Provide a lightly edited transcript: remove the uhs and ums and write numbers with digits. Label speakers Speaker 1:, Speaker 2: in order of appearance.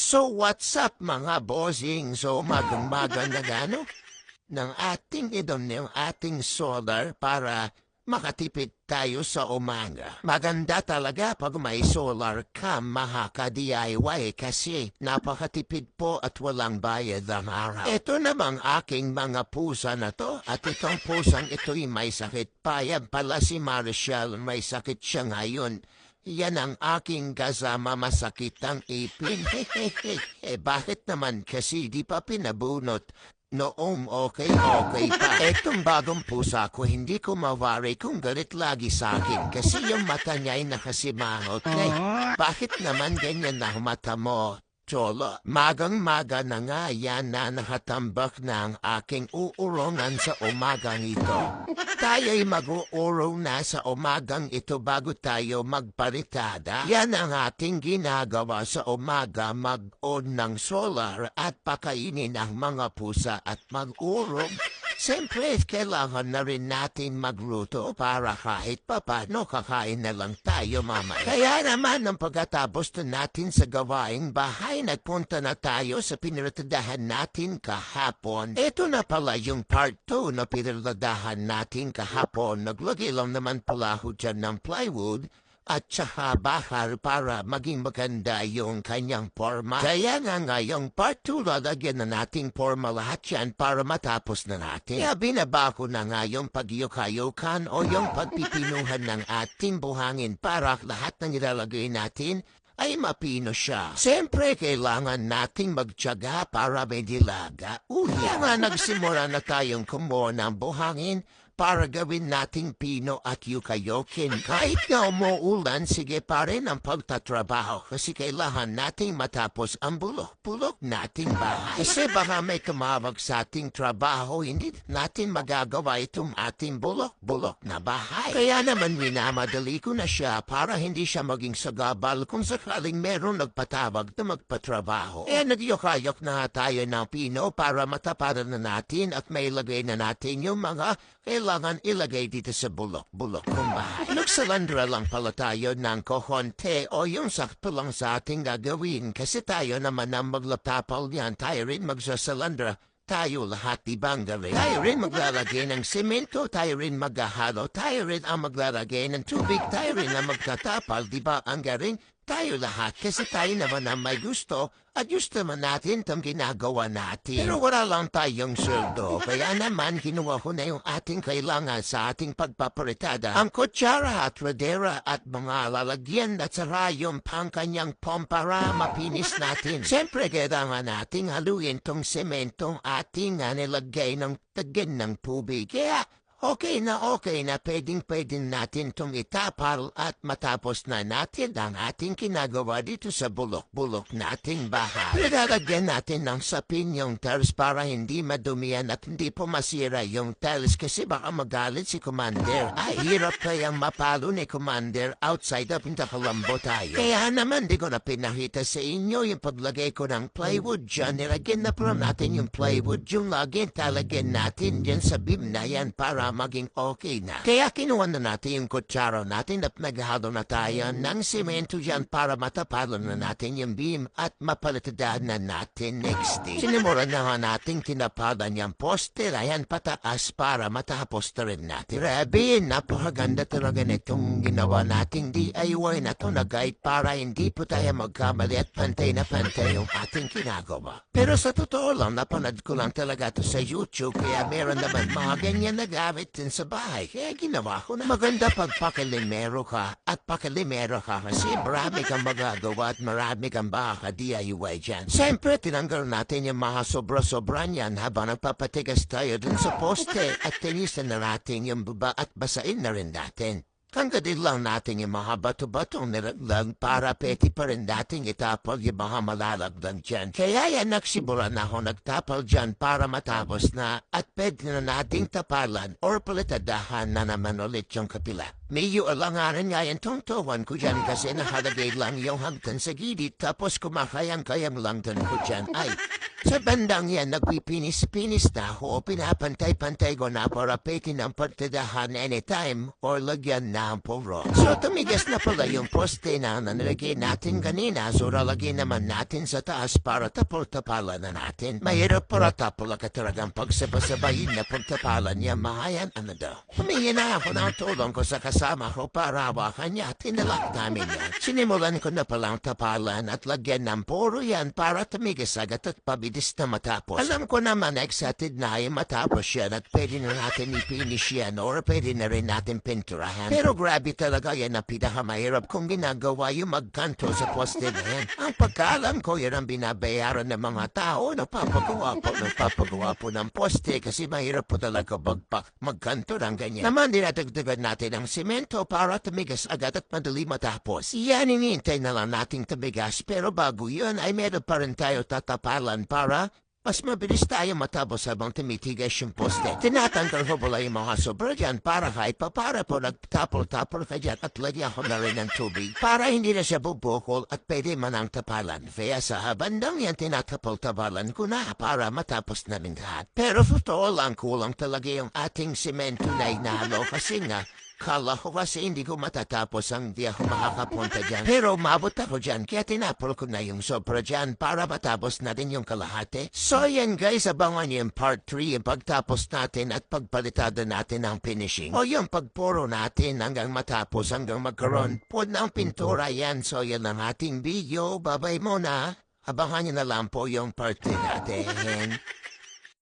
Speaker 1: So what's up mga bossing? So magang-magang na gano ng ating idom ng ating solar para makatipid tayo sa umaga. Maganda talaga pag may solar ka makaka-DIY kasi napakatipid po at walang bayad ang araw. Ito namang aking mga pusa na to at itong pusang ito'y may sakit pa. Yan pala si Marshall, may sakit siya ngayon. Yan ang aking kasama, masakit ang ipin. Bakit naman kasi di pa pinabunot? Noong okay pa. Etong bagong pusa ko, hindi ko mawari kung galit lagi sa akin kasi yung mata niya'y nakasimangot. Bakit naman ganyan na mata mo? Cholo, magang-maga na nga yan na nakatambak na ang aking uurungan sa umagang ito. Tayo'y mag-uurong na sa umagang ito bago tayo magparitada. Yan ang ating ginagawa sa umaga, mag-on ng solar at pakainin ang mga pusa at mag-urong. Siyempre, kailangan na rin natin magluto para kahit papano kakain na lang tayo mamaya. Kaya naman, ang pagkatapos na natin sa gawaing bahay, nagpunta na tayo sa piniradahan natin kahapon. Ito na pala yung part 2 na piniradahan natin kahapon. Naglagay lang naman pala ako dyan ng plywood at saka bakal para maging maganda yung kanyang forma. Kaya nga ngayong part 2 lalagyan na nating forma lahat yan para matapos na natin. Kaya binaba ko na nga yung pagyukayukan o yung pagpipinuhan ng ating buhangin para lahat ng ilalagay natin ay mapino siya. Siyempre, kailangan nating magtiyaga para may dilaga. Kaya nga nagsimula na tayong kumuha ng buhangin para gawin nating pino at yukayokin. Kahit na umuulan, sige pa rin ang pagtatrabaho kasi kailangan nating matapos ang bulok-bulok nating bahay. Kasi baka may tumawag sa ating trabaho, hindi natin magagawa itong ating bulok-bulok na bahay. Kaya naman minamadali ko na siya para hindi siya maging sagabal kung sakaling meron nagpatawag na magpatrabaho. Nagyokayok na tayo ng pino para mataparan na natin at may lagay na natin yung mga kailangan ilagay dito sa bulok-bulok kong bahay. Nagsalandra lang pala tayo ng kohonte o yung sakto lang sa ating gagawin kasi tayo naman ang maglaptapal niyan. Tayo rin magsasalandra. Tayo lahat ibang gawin. Tayo rin maglalagay ng semento, tayo rin maghahalo, tayo rin ang maglalagay ng tubig, tayo rin ang magtatapal, di ba ang garing? Tayo lahat kasi tayo naman ang may gusto at gusto naman natin itong ginagawa natin. Pero wala lang tayong sweldo. Kaya naman kinuha ko na yung ating kailangan sa ating pagpaparitada. Ang kutsara at radera at mga lalagyan at sara yung pangkanyang pompara mapinis natin. Siyempre kailangan nating haluin tong sementong ating nilagay ng tagin ng tubig. Kaya okay na pwedeng natin itong itapal at matapos na natin ang ating kinagawa dito sa bulok-bulok nating bahay. Nilalagyan natin ng sapin yung tiles para hindi madumihan at hindi po masira yung tiles kasi baka magalit si Commander. Ay, hirap kayang mapalo ni Commander outside up pinakalambo tayo. Kaya naman di ko na pinakita sa inyo yung paglagay ko ng plywood dyan. Nilagyan na po natin yung plywood. Yung lagyan talagyan natin dyan sa beam na yan para maging okay na. Kaya kinuha na natin yung kutsara natin at naghalo na tayo ng semento dyan para matapalan na natin yung beam at mapalitadaan na natin next day. Sinimura na nga natin tinapalan yung poste ayan pataas para matapos na rin natin. Grabe, napakaganda talaga nitong ginawa nating DIY na to na guide para hindi po tayo magkamali at pantay na pantay yung ating ginagawa. Pero sa totoo lang, napanood ko lang talaga to sa YouTube kaya meron naman mga ganyan na gamit din sa bahay. Kaya ginawa ko na maganda pag pakilimero ka at pakilimero ka kasi marami kang magagawa at marami kang makaka-DIY dyan. Siyempre, tinanggal natin yung mga sobra-sobra niyan habang nagpapatigas tayo dun sa poste at tinisan na natin yung baba at basain na rin natin. Tanggalin lang natin yung mga bato-batong nilaglag para pwede pa rin natin itapal yung mga malalaglag dyan. Kaya yan nagsimula na ako nagtapal dyan para matapos na at pwede na nating tapalan or palitadahan na naman ulit yung kapila. Medyo alanganan nga yung tungtuwan ko dyan kasi nakalagay lang yung hagdan sa gilid tapos kumakayang-kayang lang dun ko dyan. Ay, Sa bandang yan, nagpipinis-pinis na ako, pinapantay-pantay ko na para pekin ang partidahan anytime or lagyan na ang puro. So tumigas na pala yung poste na nalagay natin kanina, so lalagyan naman natin sa taas para tapol-tapalan na natin. Mahirap para tapol ka talagang pagsabasabayin na pagtapalan niya, mahayan ano daw. Humingi na ako ng tulong ko sa kasama ko para hawakan niya at tinalak namin yan. Sinimulan ko na palang tapalan at lagyan ng puro yan para tumigas agad at pabilis na matapos. Alam ko naman excited na ay matapos yan at pwede na natin ipinish yan or pwede na rin natin pinturahan. Pero grabe talaga yan ang pinakamahirap kung ginagawa yung magkanto sa poste na yan. Ang pagkaalam ko yan ang binabayaran ng mga tao na papagawa po ng poste kasi mahirap po talaga magkanto ng ganyan. Naman dinadagdagan natin ang simento para tumigas agad at madali matapos. Yan inintay na lang nating tumigas pero bago yun ay meron pa rin tayo tatapalan para mas mabilis tayo matapos habang tumitigas yung poste. Tinatanggal ko pala yung mga sobra dyan para kahit pa para po nagtapol-tapol ka dyan at lagyan ko na rin ng tubig para hindi na siya bubukol at pwede man ang tapalan. Kaya sa bandang yan tinatapol-tapalan ko na para matapos namin lahat. Pero totoo lang kulang talaga yung ating semento na inalo kasi nga kala ko kasi hindi ko matatapos ang di ako makakapunta dyan. Pero umabot ako dyan kaya tinapol ko na yung sobra dyan para matapos natin yung kalahati. So yan guys, abangan yung part 3 yung pagtapos natin at pagpalitada natin ang finishing. O yung pagpuro natin hanggang matapos hanggang magkaroon po ng pintura yan. So yan ang ating video. Bye-bye muna. Abangan nyo na lang po yung part 3 natin.